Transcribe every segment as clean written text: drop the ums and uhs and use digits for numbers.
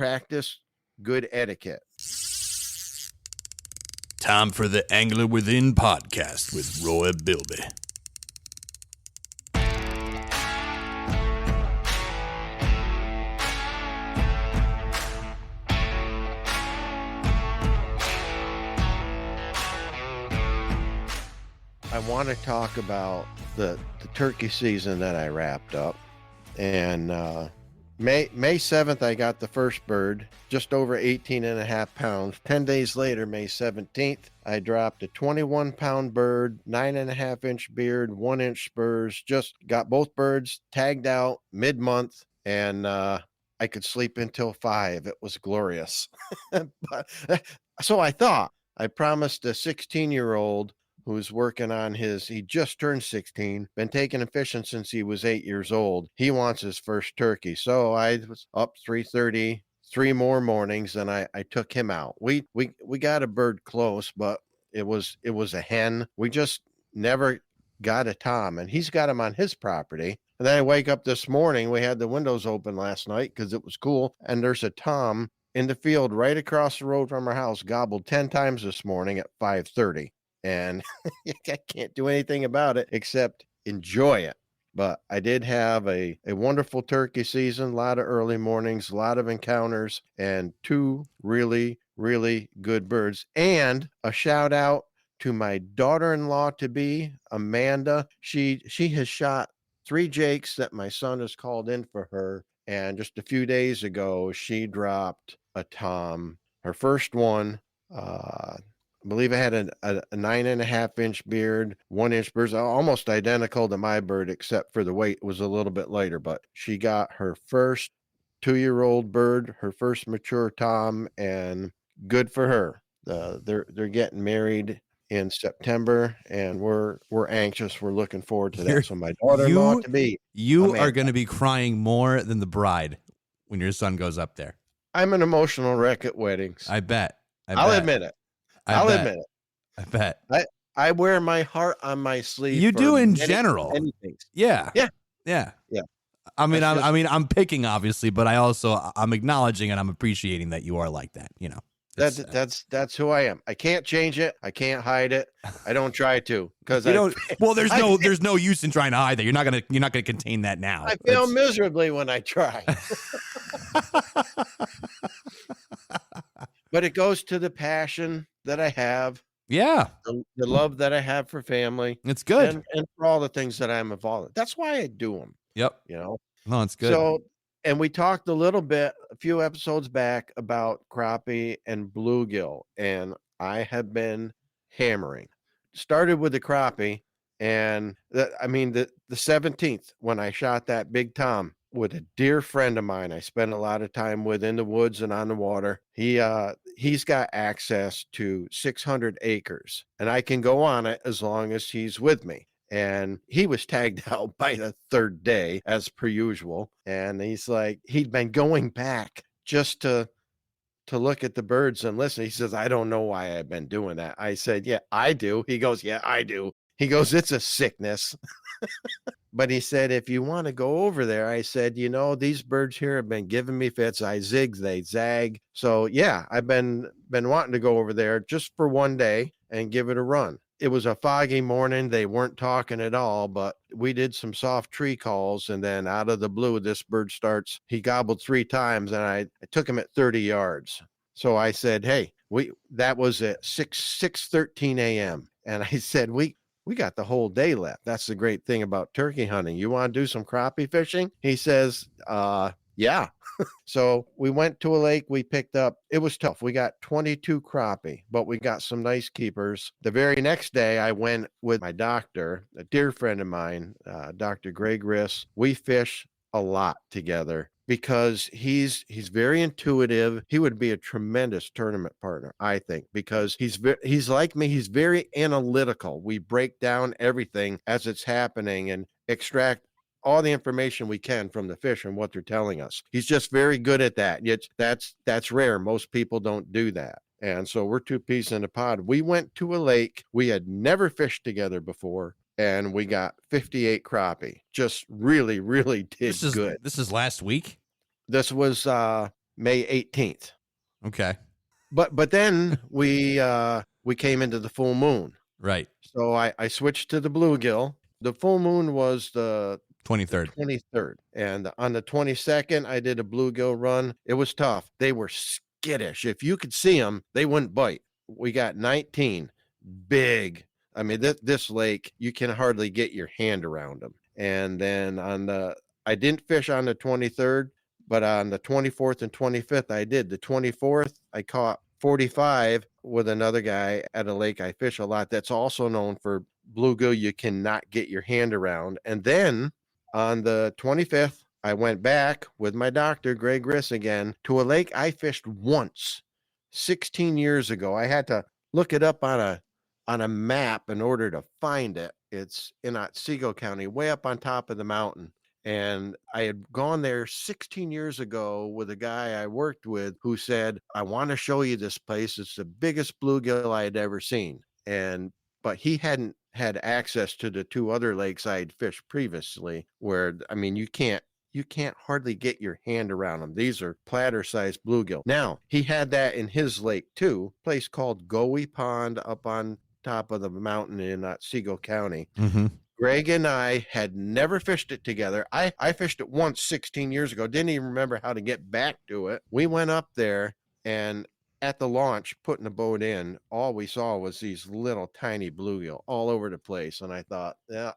practice good etiquette. Time for the Angler Within podcast with Roy Bilby. I want to talk about the turkey season that I wrapped up. And May 7th, I got the first bird, just over 18 and a half pounds. 10 days later, May 17th, I dropped a 21-pound bird, 9.5-inch beard, 1-inch spurs, just got both birds tagged out mid-month, and I could sleep until 5. It was glorious. So I thought, I promised a 16-year-old who's working on he just turned 16, been taking him fishing since he was 8 years old. He wants his first turkey. So I was up 3:30, 3 more mornings, and I took him out. We got a bird close, but it was a hen. We just never got a tom, and he's got him on his property. And then I wake up this morning, we had the windows open last night because it was cool, and there's a tom in the field right across the road from our house, gobbled 10 times this morning at 5:30. And I can't do anything about it except enjoy it. But I did have a wonderful turkey season, a lot of early mornings, a lot of encounters, and 2 really, really good birds. And a shout out to my daughter-in-law to be, Amanda. She has shot 3 jakes that my son has called in for her. And just a few days ago, she dropped a tom, her first one. I believe I had a 9.5-inch beard, 1-inch birds, almost identical to my bird, except for the weight was a little bit lighter. But she got her first 2-year-old bird, her first mature tom, and good for her. They're getting married in September, and we're anxious. We're looking forward to that. So my daughter-in-law to be. You are going to be crying more than the bride when your son goes up there. I'm an emotional wreck at weddings. I bet. I'll admit it. I'll admit it. I bet. I wear my heart on my sleeve. You do in general. Many things. Yeah. Yeah. I mean, I'm picking obviously, but I'm acknowledging and I'm appreciating that you are like that. You know, that's who I am. I can't change it. I can't hide it. I don't try to because you don't. Well, there's no use in trying to hide that. You're not gonna contain that now. I fail miserably when I try. But it goes to the passion that I have. Yeah. The love that I have for family. It's good. And for all the things that I'm involved in. That's why I do them. Yep. You know? No, it's good. So, and we talked a little bit, a few episodes back about crappie and bluegill. And I have been hammering. Started with the crappie. And the 17th, when I shot that big tom with a dear friend of mine I spent a lot of time with in the woods and on the water. He's got access to 600 acres, and I can go on it as long as he's with me. And he was tagged out by the 3rd day, as per usual. And he's like, he'd been going back just to look at the birds and listen. He says, I don't know why I've been doing that. I said, yeah, I do. He goes, yeah, I do. He goes, it's a sickness. But he said, if you want to go over there, I said, these birds here have been giving me fits. I zig, they zag. So yeah, I've been wanting to go over there just for one day and give it a run. It was a foggy morning. They weren't talking at all, but we did some soft tree calls. And then out of the blue, this bird he gobbled 3 times, and I took him at 30 yards. So I said, hey, that was at 6:13 a.m. And I said, we got the whole day left. That's the great thing about turkey hunting. You want to do some crappie fishing? He says, yeah. So we went to a lake. We picked up, it was tough. We got 22 crappie, but we got some nice keepers. The very next day, I went with my doctor, a dear friend of mine, Dr. Greg Riss. We fish a lot together because he's very intuitive. He would be a tremendous tournament partner, I think, because he's like me. He's very analytical. We break down everything as it's happening and extract all the information we can from the fish and what they're telling us. He's just very good at that. That's rare. Most people don't do that. And so we're 2 peas in a pod. We went to a lake we had never fished together before, and we got 58 crappie. Just really, really did good. This is last week? This was May 18th. Okay. But then we came into the full moon. Right. So I switched to the bluegill. The full moon was the 23rd. 23rd. And on the 22nd, I did a bluegill run. It was tough. They were skittish. If you could see them, they wouldn't bite. We got 19 big. I mean, this lake, you can hardly get your hand around them. And then I didn't fish on the 23rd, but on the 24th and 25th, I did. The 24th, I caught 45 with another guy at a lake I fish a lot that's also known for bluegill you cannot get your hand around. And then on the 25th, I went back with my doctor, Greg Riss, again to a lake I fished once 16 years ago. I had to look it up on a map in order to find it. It's in Otsego County, way up on top of the mountain. And I had gone there 16 years ago with a guy I worked with who said, I want to show you this place. It's the biggest bluegill I had ever seen. But he hadn't had access to the two other lakes I had fished previously, where, I mean, you can't hardly get your hand around them. These are platter-sized bluegill. Now, he had that in his lake too, a place called Goey Pond up on top of the mountain in Otsego County. Mm-hmm. Greg and I had never fished it together. I fished it once 16 years ago, didn't even remember how to get back to it. We went up there, and at the launch, putting the boat in, all we saw was these little tiny bluegill all over the place. And I thought, yeah,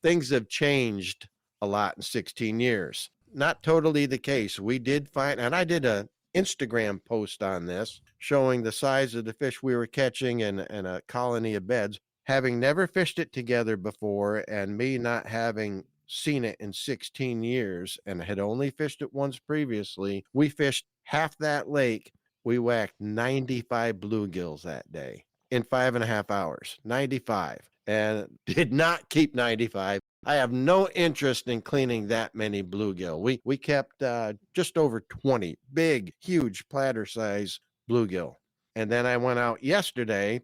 things have changed a lot in 16 years. Not totally the case. We did find, and I did a Instagram post on this showing the size of the fish we were catching and a colony of beds. Having never fished it together before, and me not having seen it in 16 years and had only fished it once previously, we fished half that lake. We whacked 95 bluegills that day in 5.5 hours. 95. And did not keep 95. I have no interest in cleaning that many bluegill. We kept just over 20 big, huge platter-size bluegill. And then I went out yesterday,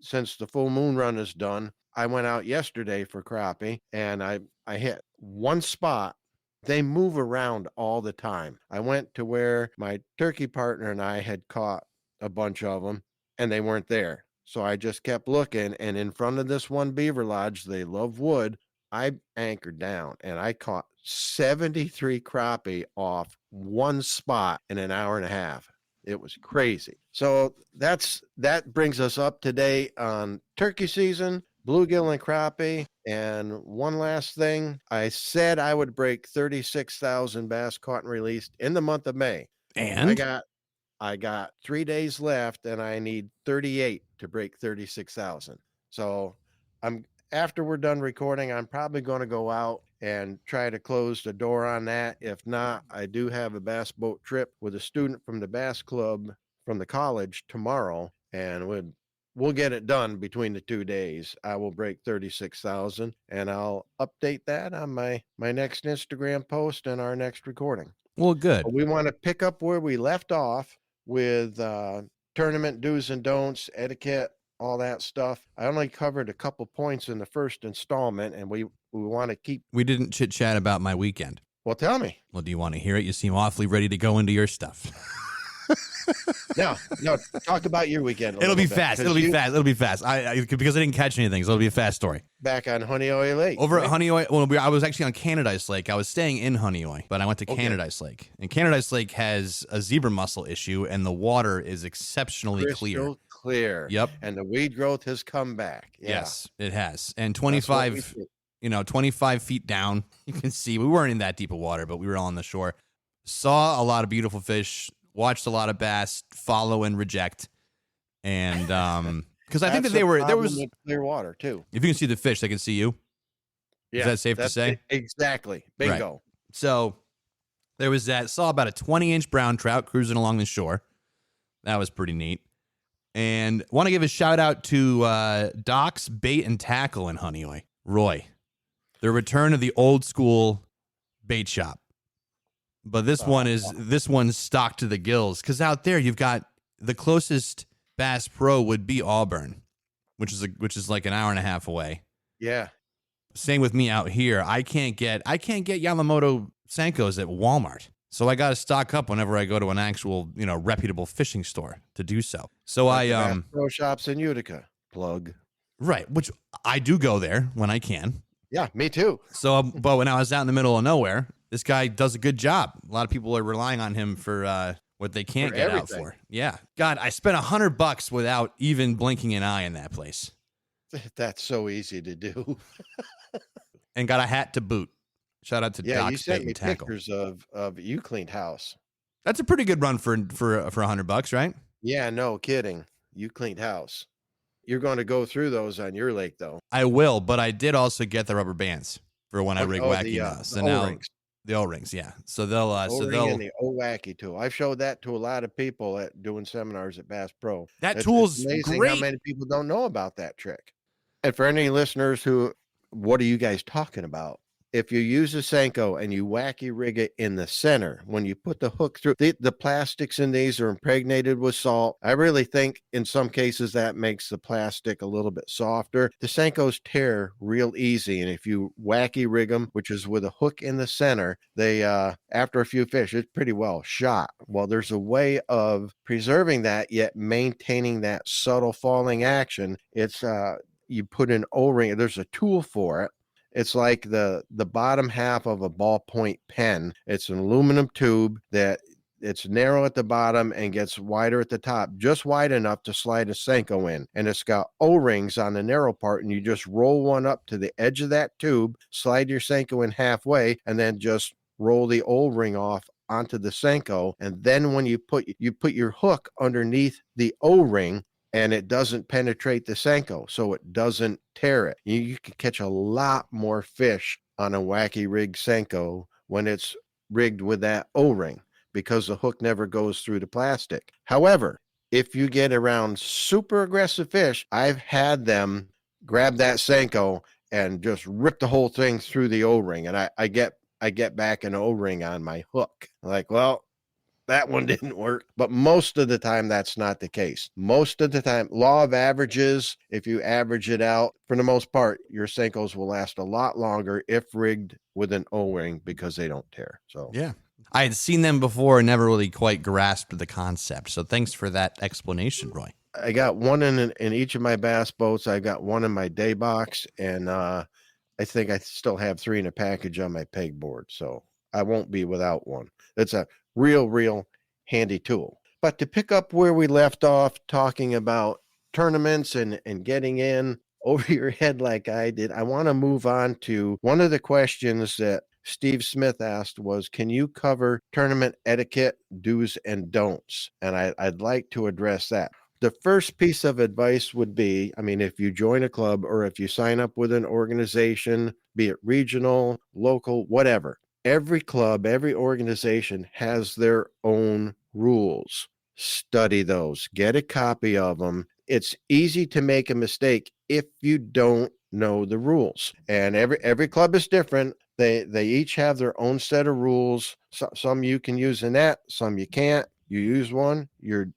since the full moon run is done. I went out yesterday for crappie, and I hit one spot. They move around all the time. I went to where my turkey partner and I had caught a bunch of them, and they weren't there. So I just kept looking, and in front of this one beaver lodge, they love wood, I anchored down, and I caught 73 crappie off one spot in an hour and a half. It was crazy. So that brings us up to date on turkey season, bluegill and crappie. And one last thing, I said I would break 36,000 bass caught and released in the month of May. And I got 3 days left, and I need 38 to break 36,000. So after we're done recording, I'm probably going to go out and try to close the door on that. If not, I do have a bass boat trip with a student from the bass club from the college tomorrow, and we'll get it done between the 2 days. I will break 36,000, and I'll update that on my next Instagram post and our next recording. Well, good. But we want to pick up where we left off with tournament do's and don'ts, etiquette, all that stuff. I only covered a couple points in the first installment, and we want to keep. We didn't chit chat about my weekend. Well, tell me. Well, do you want to hear it? You seem awfully ready to go into your stuff. No, talk about your weekend. It'll be fast. It'll be fast. Because I didn't catch anything, so it'll be a fast story. Back on Honeoye Lake. Over at Honeoye, I was actually on Canadice Lake. I was staying in Honeoye, but I went to Canadice Lake. And Canadice Lake has a zebra mussel issue, and the water is exceptionally clear. Yep. And the weed growth has come back. Yeah. Yes, it has. And 25 feet down, you can see, we weren't in that deep of water, but we were on the shore. Saw a lot of beautiful fish, watched a lot of bass follow and reject. And because I think that there was clear water too. If you can see the fish, they can see you. Yeah, is that safe to say? Exactly. Bingo. Right. So there was that. Saw about a 20-inch brown trout cruising along the shore. That was pretty neat. And want to give a shout out to Doc's Bait and Tackle in Honeoye. Roy, the return of the old school bait shop. But this one's stocked to the gills, because out there you've got the closest Bass Pro would be Auburn, which is like an hour and a half away. Yeah. Same with me out here. I can't get Yamamoto Senkos at Walmart. So I got to stock up whenever I go to an actual, reputable fishing store to do so. So Like the Bass Pro Shops in Utica. Plug. right, which I do go there when I can. Yeah, me too. So, but when I was out in the middle of nowhere, this guy does a good job. A lot of people are relying on him for what they can't get out for. Yeah. God, I spent $100 without even blinking an eye in that place. That's so easy to do. And got a hat to boot. Shout out to Yeah, you Doc's sent Bait me and Tackle. pictures of you cleaned house. That's a pretty good run for $100, right? Yeah, no kidding. You cleaned house. You're going to go through those on your lake, though. I will, but I did also get the rubber bands for when I rig wacky now. So now O-rings. the O-rings, yeah. So they'll O-ring and the O-wacky tool. I've showed that to a lot of people at doing seminars at Bass Pro. That tool's it's amazing great. how many people don't know about that trick. And for any listeners what are you guys talking about? If you use a Senko and you wacky rig it in the center, when you put the hook through, the plastics in these are impregnated with salt. I really think in some cases that makes the plastic a little bit softer. The Senkos tear real easy. And if you wacky rig them, which is with a hook in the center, they, after a few fish, it's pretty well shot. Well, there's a way of preserving that, yet maintaining that subtle falling action. It's, you put an O-ring, there's a tool for it. It's like the bottom half of a ballpoint pen. It's an aluminum tube that it's narrow at the bottom and gets wider at the top, just wide enough to slide a Senko in. And it's got O-rings on the narrow part, and you just roll one up to the edge of that tube, slide your Senko in halfway, and then just roll the O-ring off onto the Senko. And then when you put your hook underneath the O-ring, and it doesn't penetrate the Senko, so it doesn't tear it. You can catch a lot more fish on a wacky rig Senko when it's rigged with that O-ring because the hook never goes through the plastic. However, if you get around super aggressive fish, I've had them grab that Senko and just rip the whole thing through the O-ring, and I get back an O-ring on my hook. Like, well, that one didn't work. But most of the time, that's not the case. Most of the time, law of averages, if you average it out, for the most part, your Senkos will last a lot longer if rigged with an O-ring because they don't tear. So yeah. I had seen them before and never really quite grasped the concept. So thanks for that explanation, Roy. I got one in each of my bass boats. I got one in my day box, and I think I still have 3 in a package on my pegboard. So I won't be without one. It's a real handy tool. But to pick up where we left off talking about tournaments and getting in over your head like I did, I want to move on to one of the questions that Steve Smith asked was, can you cover tournament etiquette, do's and don'ts? And I'd like to address that. The first piece of advice would be, if you join a club or if you sign up with an organization, be it regional, local, whatever, every club, every organization has their own rules. Study those, get a copy of them. It's easy to make a mistake if you don't know the rules. And every club is different. They each have their own set of rules. Some you can use in that, some you can't. You use one, you're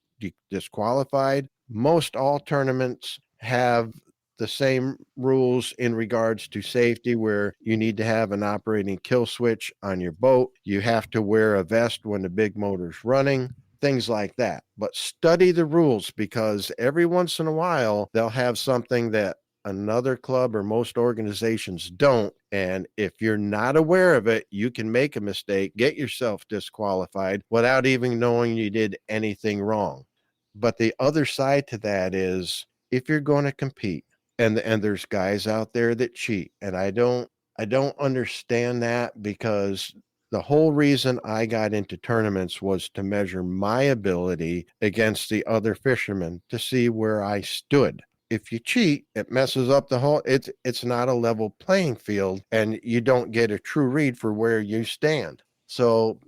disqualified. Most all tournaments have the same rules in regards to safety, where you need to have an operating kill switch on your boat. You have to wear a vest when the big motor's running, things like that. But study the rules, because every once in a while, they'll have something that another club or most organizations don't. And if you're not aware of it, you can make a mistake, get yourself disqualified without even knowing you did anything wrong. But the other side to that is, if you're going to compete, and there's guys out there that cheat, and I don't understand that, because the whole reason I got into tournaments was to measure my ability against the other fishermen to see where I stood. If you cheat, it messes up the whole, it's not a level playing field, and you don't get a true read for where you stand. So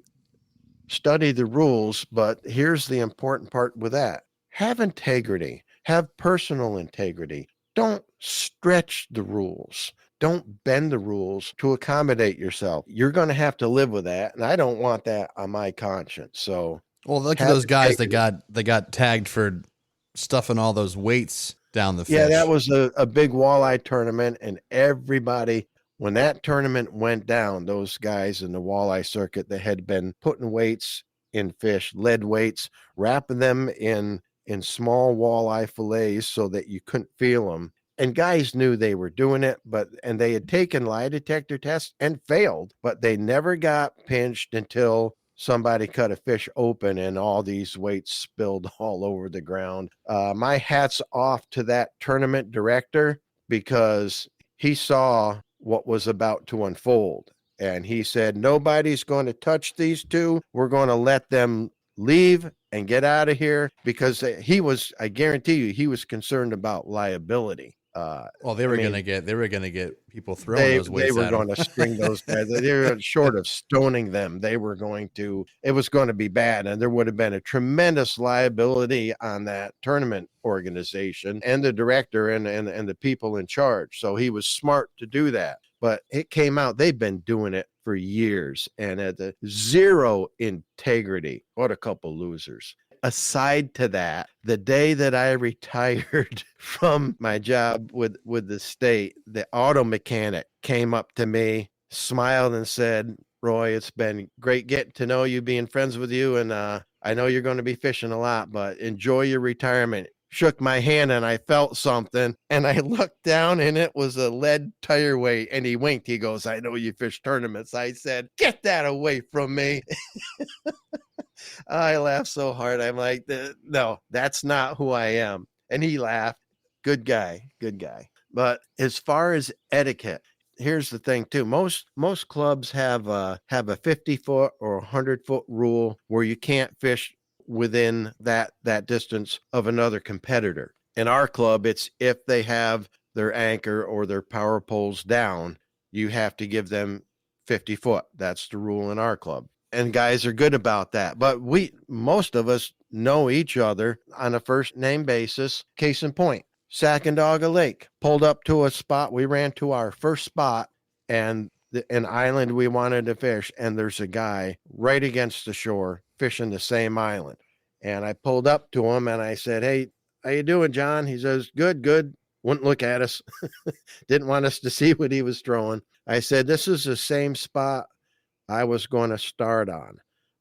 study the rules, but here's the important part with that. Have integrity, have personal integrity. Don't stretch the rules. Don't bend the rules to accommodate yourself. You're going to have to live with that, and I don't want that on my conscience. So, well, look at those guys that got tagged for stuffing all those weights down the fish. Yeah, that was a big walleye tournament, and everybody When that tournament went down, those guys in the walleye circuit that had been putting weights in fish, lead weights, wrapping them in small walleye fillets so that you couldn't feel them. And guys knew they were doing it, and they had taken lie detector tests and failed, but they never got pinched until somebody cut a fish open and all these weights spilled all over the ground. My hat's off to that tournament director, because he saw what was about to unfold. And he said, nobody's going to touch these two. We're going to let them leave and get out of here, because I guarantee you, he was concerned about liability. Well, they were gonna get people throwing those weights. They were going to string those guys. They were short of stoning them. It was going to be bad, and there would have been a tremendous liability on that tournament organization and the director and the people in charge. So he was smart to do that. But it came out they've been doing it for years, and at the zero integrity. What a couple losers. Aside to that, the day that I retired from my job with the state, the auto mechanic came up to me, smiled, and said, Roy, it's been great getting to know you, being friends with you, and I know you're going to be fishing a lot, but enjoy your retirement. Shook my hand, and I felt something, and I looked down, and it was a lead tire weight, and he winked. He goes, I know you fish tournaments. I said, get that away from me. I laughed so hard. I'm like, no, that's not who I am. And he laughed. Good guy. But as far as etiquette, here's the thing too. Most clubs have a 50-foot or 100-foot rule where you can't fish within that distance of another competitor. In our club, it's if they have their anchor or their power poles down, you have to give them 50 foot. That's the rule in our club. And guys are good about that. But most of us know each other on a first name basis. Case in point, Sacandaga Lake, pulled up to a spot. We ran to our first spot, and an island we wanted to fish, and there's a guy right against the shore fishing the same island. And I pulled up to him and I said, hey, how you doing, John? He says, good. Wouldn't look at us. Didn't want us to see what he was throwing. I said, this is the same spot I was going to start on.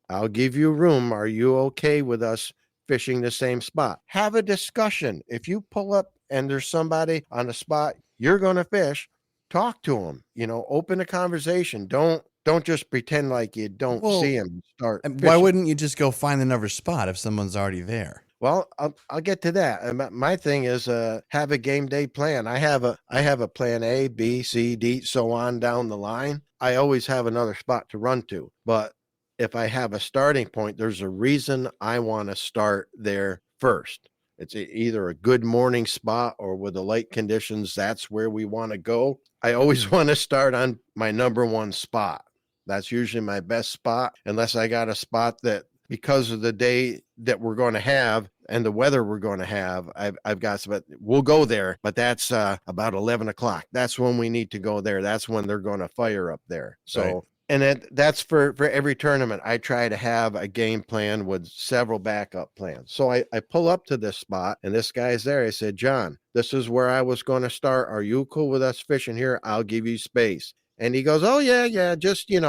I'll give you room. Are you okay with us fishing the same spot? Have a discussion. If you pull up and there's somebody on the spot you're going to fish, talk to them. Open a conversation. Don't just pretend like you don't see him. Start fishing. Why wouldn't you just go find another spot if someone's already there? Well, I'll get to that. My thing is have a game day plan. I have a plan A, B, C, D, so on down the line. I always have another spot to run to. But if I have a starting point, there's a reason I want to start there first. It's either a good morning spot, or with the light conditions, that's where we want to go. I always want to start on my number one spot. That's usually my best spot, unless I got a spot that, because of the day that we're going to have and the weather we're going to have, I've got some, we'll go there, but that's about 11 o'clock. That's when we need to go there. That's when they're going to fire up there. So, right. And that's for every tournament. I try to have a game plan with several backup plans. So I pull up to this spot, and this guy's there. I said, John, this is where I was going to start. Are you cool with us fishing here? I'll give you space. And he goes, oh yeah, just, give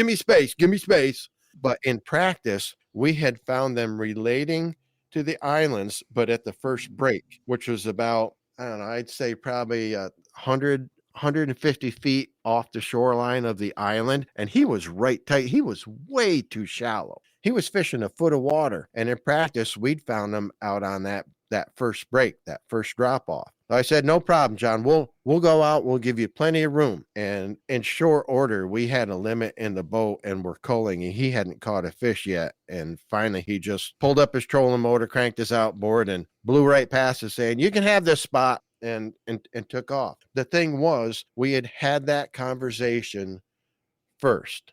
me space. But in practice, we had found them relating to the islands, but at the first break, which was about, I don't know, I'd say probably 150 feet off the shoreline of the island. And he was right tight. He was way too shallow. He was fishing a foot of water. And in practice, we'd found them out on that first break, that first drop off. So I said, no problem, John. We'll go out. We'll give you plenty of room. And in short order, we had a limit in the boat, and we're culling, and he hadn't caught a fish yet. And finally, he just pulled up his trolling motor, cranked his outboard, and blew right past us, saying, you can have this spot, and took off. The thing was, we had that conversation first,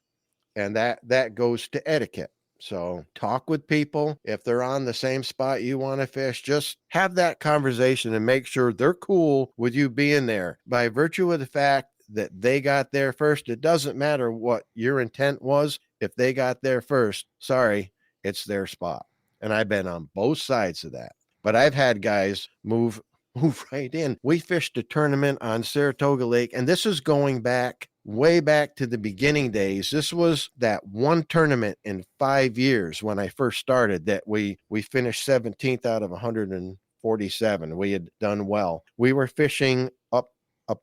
and that goes to etiquette. So talk with people. If they're on the same spot you want to fish, just have that conversation and make sure they're cool with you being there. By virtue of the fact that they got there first, it doesn't matter what your intent was. If they got there first, sorry, it's their spot. And I've been on both sides of that. But I've had guys move move right in. We fished a tournament on Saratoga Lake, and this is going back way back to the beginning days. This was that one tournament in 5 years when I first started that we finished 17th out of 147. We had done well. We were fishing up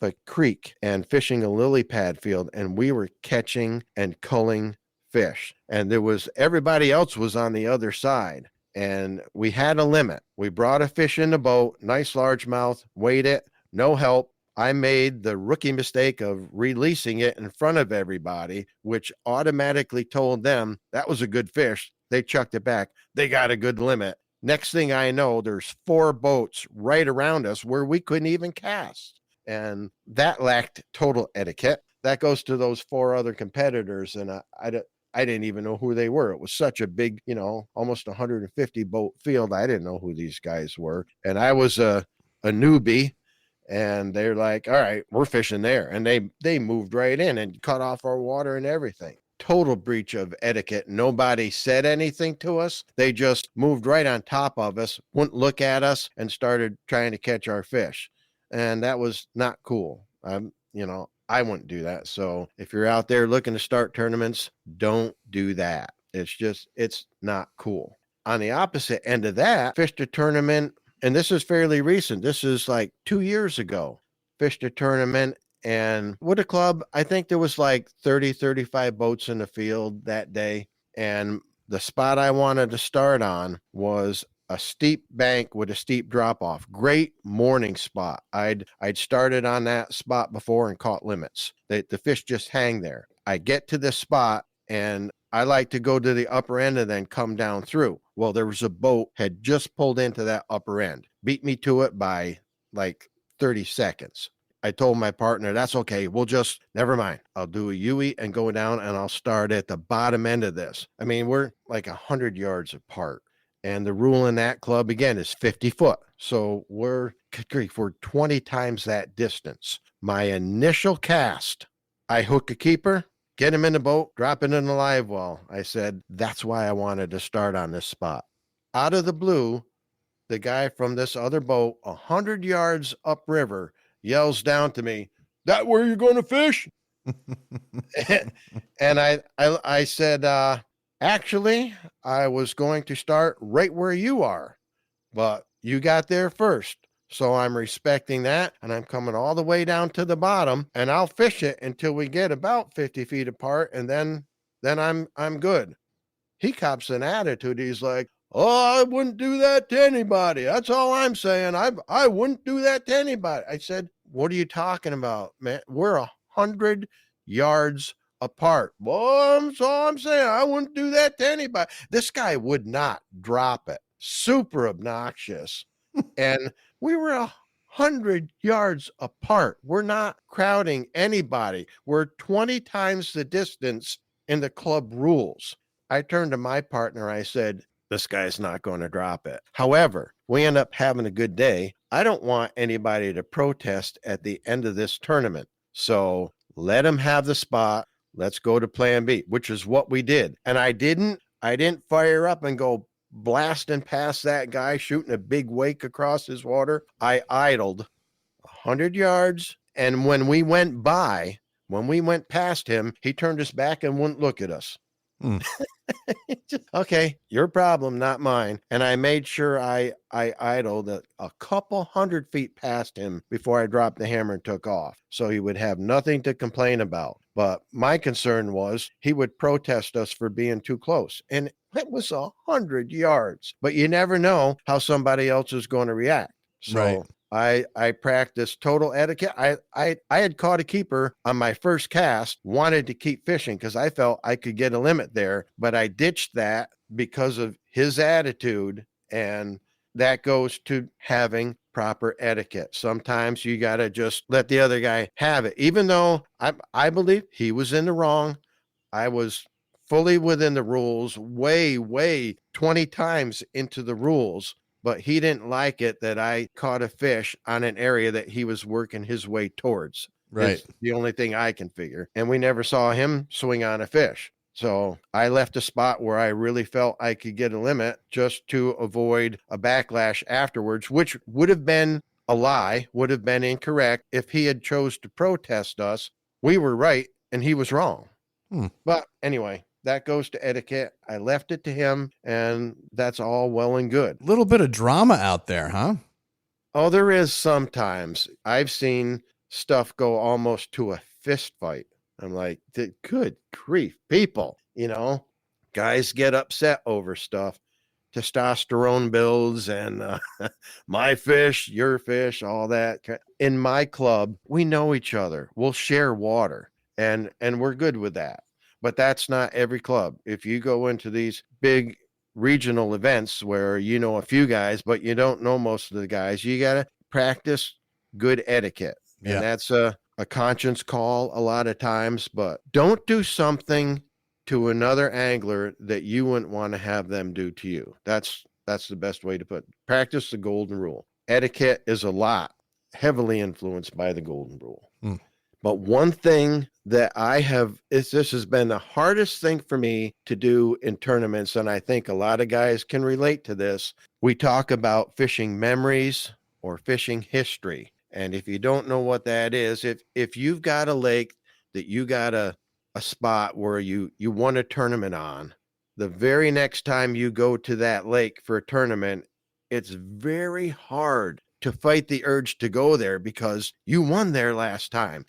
a creek and fishing a lily pad field, and we were catching and culling fish. And there was everybody else was on the other side. And we had a limit. We brought a fish in the boat, nice largemouth, weighed it, no help. I made the rookie mistake of releasing it in front of everybody, which automatically told them that was a good fish. They chucked it back. They got a good limit. Next thing I know, there's 4 boats right around us where we couldn't even cast. And that lacked total etiquette. That goes to those 4 other competitors. And I didn't even know who they were. It was such a big, almost 150 boat field. I didn't know who these guys were. And I was a newbie, and they're like, all right, we're fishing there. And they moved right in and cut off our water and everything. Total breach of etiquette. Nobody said anything to us. They just moved right on top of us, wouldn't look at us, and started trying to catch our fish. And that was not cool. I wouldn't do that. So if you're out there looking to start tournaments, don't do that. It's not cool. On the opposite end of that, fished a tournament, and this is fairly recent. This is like 2 years ago. Fished a tournament, and with a club, I think there was like 30, 35 boats in the field that day. And the spot I wanted to start on was a steep bank with a steep drop off. Great morning spot. I'd started on that spot before and caught limits. The fish just hang there. I get to this spot, and I like to go to the upper end and then come down through. Well, there was a boat had just pulled into that upper end, beat me to it by like 30 seconds. I told my partner, that's okay. Never mind. I'll do a U-E and go down, and I'll start at the bottom end of this. I mean, we're like 100 yards apart. And the rule in that club, again, is 50 foot. So we're 20 times that distance. My initial cast, I hook a keeper, get him in the boat, drop it in the live well. I said, that's why I wanted to start on this spot. Out of the blue, the guy from this other boat, 100 yards upriver, yells down to me, that where you're going to fish? And I said, actually, I was going to start right where you are, but you got there first. So I'm respecting that, and I'm coming all the way down to the bottom, and I'll fish it until we get about 50 feet apart, and then I'm good. He cops an attitude. He's like, oh, I wouldn't do that to anybody. That's all I'm saying. I wouldn't do that to anybody. I said, what are you talking about, man? We're 100 yards apart. Well, that's all I'm saying. I wouldn't do that to anybody. This guy would not drop it. Super obnoxious. And we were 100 yards apart. We're not crowding anybody. We're 20 times the distance in the club rules. I turned to my partner. I said, this guy's not going to drop it. However, we end up having a good day. I don't want anybody to protest at the end of this tournament. So let him have the spot. Let's go to plan B, which is what we did. And I didn't fire up and go blasting past that guy, shooting a big wake across his water. I idled 100 yards. And when we went past him, he turned his back and wouldn't look at us. Okay, your problem, not mine. And I made sure I idled a couple 100 feet past him before I dropped the hammer and took off, so he would have nothing to complain about. But my concern was he would protest us for being too close. And it was 100 yards. But you never know how somebody else is going to react. So right. I practiced total etiquette. I had caught a keeper on my first cast, wanted to keep fishing because I felt I could get a limit there, but I ditched that because of his attitude, and that goes to having proper etiquette. Sometimes you got to just let the other guy have it. Even though I believe he was in the wrong, I was fully within the rules, way 20 times into the rules. But he didn't like it that I caught a fish on an area that he was working his way towards. Right. It's the only thing I can figure. And we never saw him swing on a fish. So I left a spot where I really felt I could get a limit just to avoid a backlash afterwards, which would have been a lie would have been incorrect. If he had chose to protest us, we were right and he was wrong. But anyway, that goes to etiquette. I left it to him, and that's all well and good. Little bit of drama out there, huh? Oh, there is sometimes. I've seen stuff go almost to a fist fight. I'm like, good grief, people, guys get upset over stuff. Testosterone builds and my fish, your fish, all that. In my club, we know each other. We'll share water and we're good with that. But that's not every club. If you go into these big regional events where you know a few guys, but you don't know most of the guys, you got to practice good etiquette. Yeah. And that's a conscience call a lot of times, but don't do something to another angler that you wouldn't want to have them do to you. That's the best way to put it. Practice the golden rule. Etiquette is a lot heavily influenced by the golden rule. But one thing that I have is this has been the hardest thing for me to do in tournaments, and I think a lot of guys can relate to this. We talk about fishing memories or fishing history. And if you don't know what that is, if you've got a lake that you got a spot where you won a tournament on, the very next time you go to that lake for a tournament, it's very hard to fight the urge to go there because you won there last time.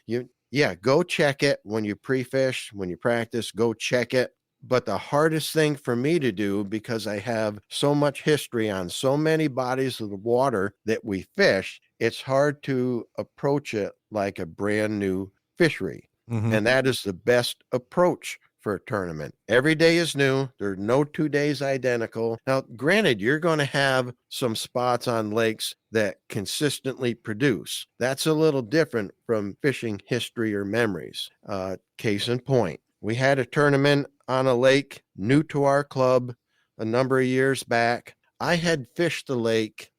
Go check it when you pre-fish, when you practice, go check it. But the hardest thing for me to do, because I have so much history on so many bodies of the water that we fish, it's hard to approach it like a brand new fishery. And that is the best approach for a tournament. Every day is new. There's no 2 days identical. Now, granted, you're going to have some spots on lakes that consistently produce. That's a little different from fishing history or memories. Case in point, we had a tournament on a lake new to our club a number of years back. I had fished the lake,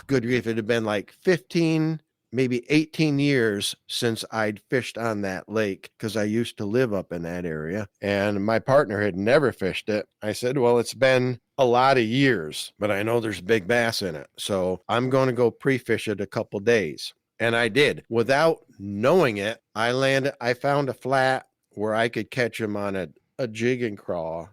good grief, it had been like 15 maybe 18 years since I'd fished on that lake because I used to live up in that area and my partner had never fished it. I said, well, it's been a lot of years, but I know there's big bass in it. So I'm going to go pre-fish it a couple days. And I did. Without knowing it, I found a flat where I could catch them on a jig and craw.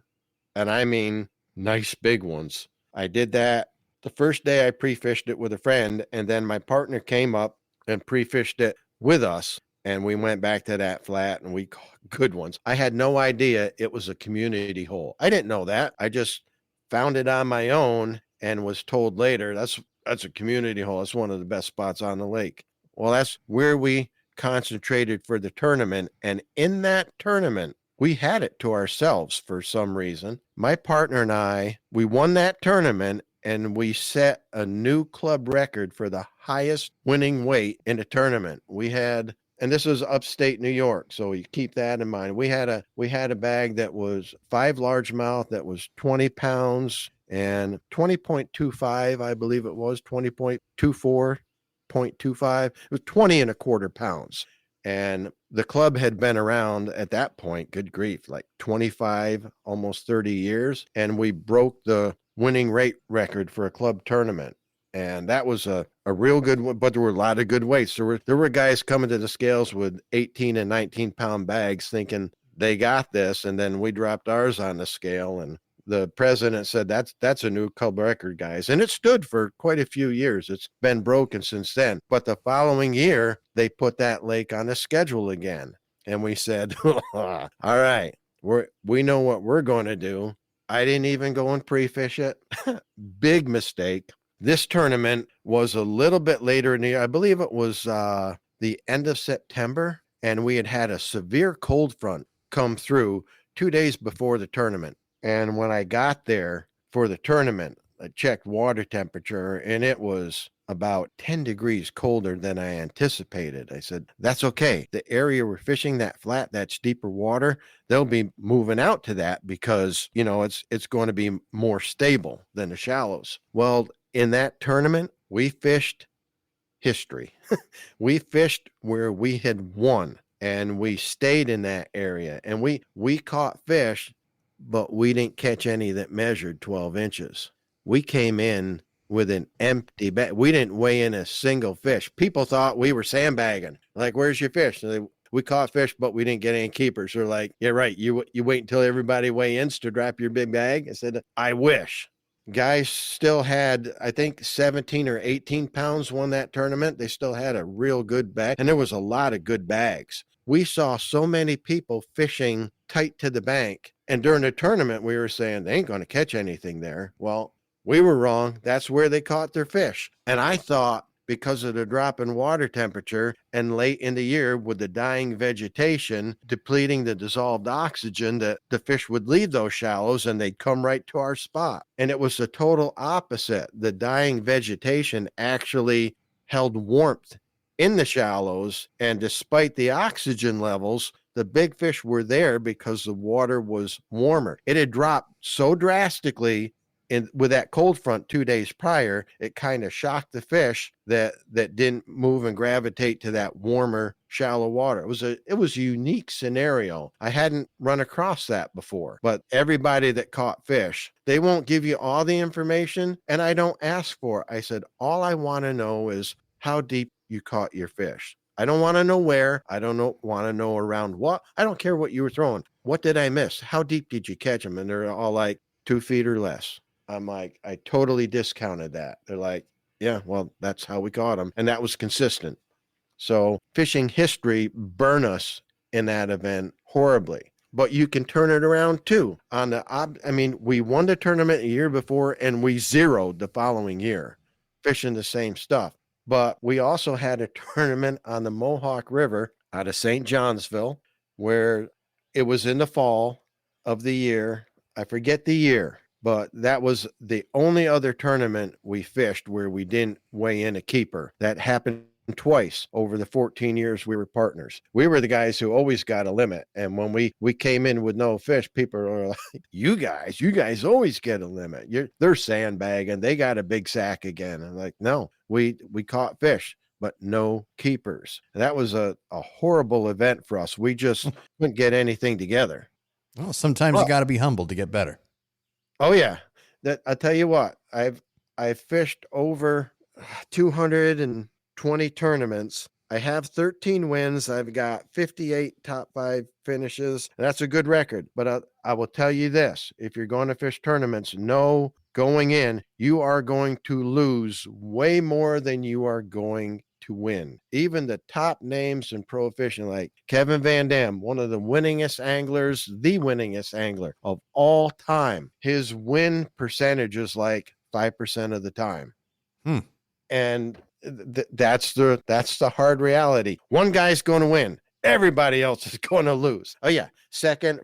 And I mean, nice big ones. I did that. The first day I pre-fished it with a friend, and then my partner came up and pre-fished it with us, and we went back to that flat and we caught good ones. I had no idea it was a community hole. I didn't know that. I just found it on my own and was told later that's a community hole. It's one of the best spots on the lake. Well, that's where we concentrated for the tournament, and in that tournament we had it to ourselves for some reason. My partner and I, we won that tournament, and we set a new club record for the highest winning weight in a tournament. We had, and this is upstate New York, so you keep that in mind. We had a bag that was 5 largemouth that was 20 pounds and 20.25, I believe it was 20.24, 0.25. It was 20 and a quarter pounds. And the club had been around at that point, good grief, like 25, almost 30 years. And we broke the winning rate record for a club tournament. And that was a real good one, but there were a lot of good weights. There were guys coming to the scales with 18 and 19 pound bags thinking they got this. And then we dropped ours on the scale. And the president said, that's a new club record, guys. And it stood for quite a few years. It's been broken since then. But the following year, they put that lake on the schedule again. And we said, all right, we know what we're going to do. I didn't even go and pre-fish it. Big mistake. This tournament was a little bit later in the year. I believe it was the end of September, and we had a severe cold front come through 2 days before the tournament. And when I got there for the tournament, I checked water temperature, and it was about 10 degrees colder than I anticipated. I said, that's okay. The area we're fishing, that flat, that's deeper water, they'll be moving out to that because, it's going to be more stable than the shallows. Well, in that tournament, we fished history. We fished where we had won, and we stayed in that area, and we caught fish, but we didn't catch any that measured 12 inches. We came in with an empty bag. We didn't weigh in a single fish. People thought we were sandbagging. Like, where's your fish? We caught fish, but we didn't get any keepers. They're like, yeah, right. You wait until everybody weigh in to drop your big bag. I said, I wish. Guys still had, I think, 17 or 18 pounds won that tournament. They still had a real good bag, and there was a lot of good bags. We saw so many people fishing tight to the bank. And during the tournament, we were saying they ain't going to catch anything there. Well, we were wrong. That's where they caught their fish. And I thought because of the drop in water temperature and late in the year with the dying vegetation depleting the dissolved oxygen, that the fish would leave those shallows and they'd come right to our spot. And it was the total opposite. The dying vegetation actually held warmth in the shallows, and despite the oxygen levels, the big fish were there because the water was warmer. It had dropped so drastically with that cold front 2 days prior, it kind of shocked the fish that didn't move and gravitate to that warmer, shallow water. It was a unique scenario. I hadn't run across that before. But everybody that caught fish, they won't give you all the information, and I don't ask for it. I said, all I want to know is how deep you caught your fish. I don't want to know where. I don't want to know around what. I don't care what you were throwing. What did I miss? How deep did you catch them? And they're all like 2 feet or less. I'm like, I totally discounted that. They're like, yeah, well, that's how we caught them. And that was consistent. So fishing history burned us in that event horribly. But you can turn it around too. We won the tournament a year before and we zeroed the following year, fishing the same stuff. But we also had a tournament on the Mohawk River out of St. Johnsville where it was in the fall of the year. I forget the year, but that was the only other tournament we fished where we didn't weigh in a keeper. That happened twice over the 14 years we were partners. We were the guys who always got a limit. And when we came in with no fish, people were like, you guys always get a limit. They're sandbagging. They got a big sack again. I'm like, no, we caught fish, but no keepers. And that was a horrible event for us. We just couldn't get anything together. Well, sometimes you got to be humble to get better. Oh yeah. I tell you what, I've fished over 220 tournaments. I have 13 wins. I've got 58 top 5 finishes. That's a good record. But I will tell you this, if you're going to fish tournaments, know going in, you are going to lose way more than you are going to win. Even the top names in pro fishing, like Kevin Van Dam, one of the winningest anglers, the winningest angler of all time. His win percentage is like 5% of the time. And that's the hard reality. One guy's going to win. Everybody else is going to lose. Oh yeah. Second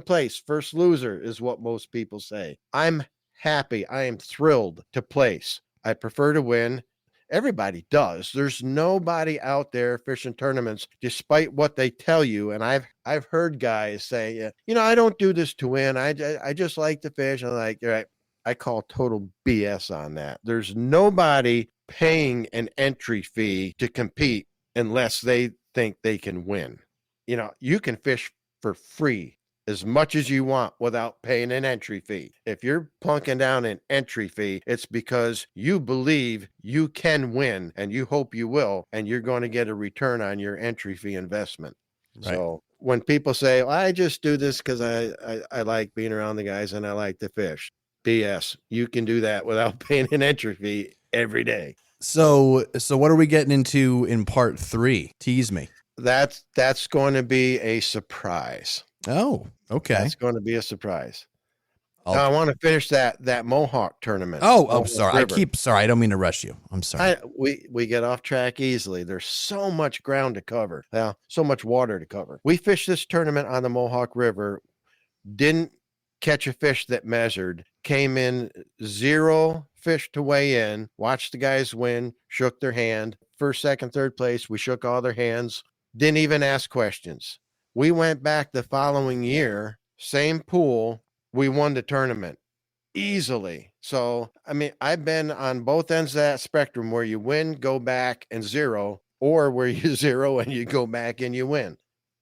place, first loser is what most people say. I'm happy. I am thrilled to place. I prefer to win. Everybody does. There's nobody out there fishing tournaments, despite what they tell you. And I've heard guys say, I don't do this to win. I just like to fish. I'm like, all right. I call total BS on that. There's nobody paying an entry fee to compete unless they think they can win. You can fish for free as much as you want without paying an entry fee. If you're plunking down an entry fee, it's because you believe you can win and you hope you will, and you're going to get a return on your entry fee investment. Right. So when people say, well, I just do this because I like being around the guys and I like to fish. BS. You can do that without paying an entry fee every day. So what are we getting into in part 3? Tease me. That's going to be a surprise. Oh, okay. That's going to be a surprise. I want to finish that Mohawk tournament. Sorry. I don't mean to rush you. I'm sorry. We get off track easily. There's so much ground to cover. So much water to cover. We fished this tournament on the Mohawk River. Didn't catch a fish that measured, came in 0 fish to weigh in, watched the guys win, shook their hand. First, second, third place, we shook all their hands, didn't even ask questions. We went back the following year, same pool, we won the tournament easily. So, I've been on both ends of that spectrum where you win, go back and 0, or where you 0 and you go back and you win.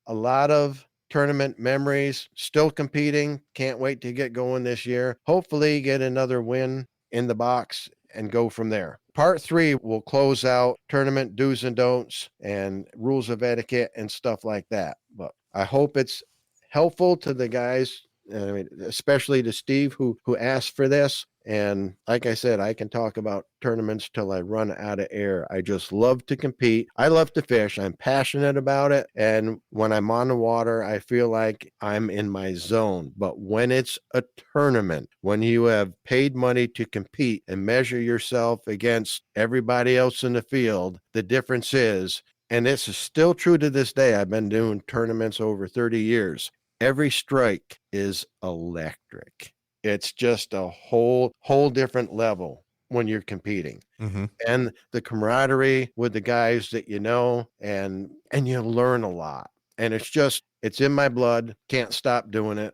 A lot of tournament memories, still competing. Can't wait to get going this year. Hopefully get another win in the box and go from there. Part 3 will close out tournament do's and don'ts and rules of etiquette and stuff like that. But I hope it's helpful to the guys, I mean, especially to Steve who asked for this. And like I said, I can talk about tournaments till I run out of air. I just love to compete. I love to fish. I'm passionate about it. And when I'm on the water, I feel like I'm in my zone. But when it's a tournament, when you have paid money to compete and measure yourself against everybody else in the field, the difference is, and this is still true to this day, I've been doing tournaments over 30 years. Every strike is electric. It's just a whole different level when you're competing. Mm-hmm. And the camaraderie with the guys that you know, and you learn a lot. And it's in my blood. Can't stop doing it.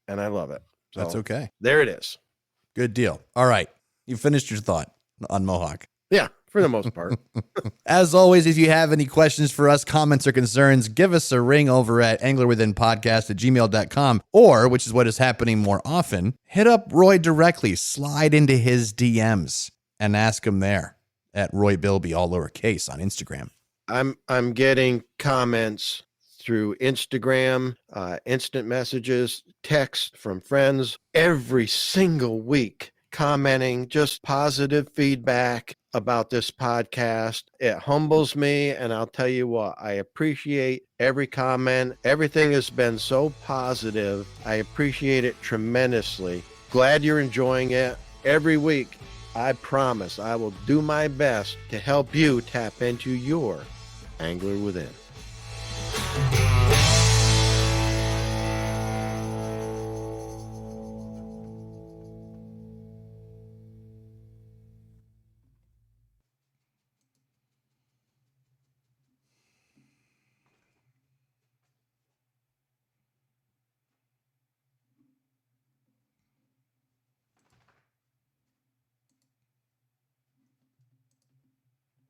And I love it. So That's okay. There it is. Good deal. All right. You finished your thought on Mohawk. Yeah, for the most part. As always, if you have any questions for us, comments, or concerns, give us a ring over at anglerwithinpodcast@gmail.com, or, which is what is happening more often, hit up Roy directly, slide into his DMs, and ask him there at Roy Bilby, all lowercase, on Instagram. I'm getting comments through Instagram, instant messages, texts from friends every single week, commenting just positive feedback about this podcast. It humbles me, and I'll tell you what, I appreciate every comment. Everything has been so positive. I appreciate it tremendously. Glad you're enjoying it. Every week, I promise I will do my best to help you tap into your angler within.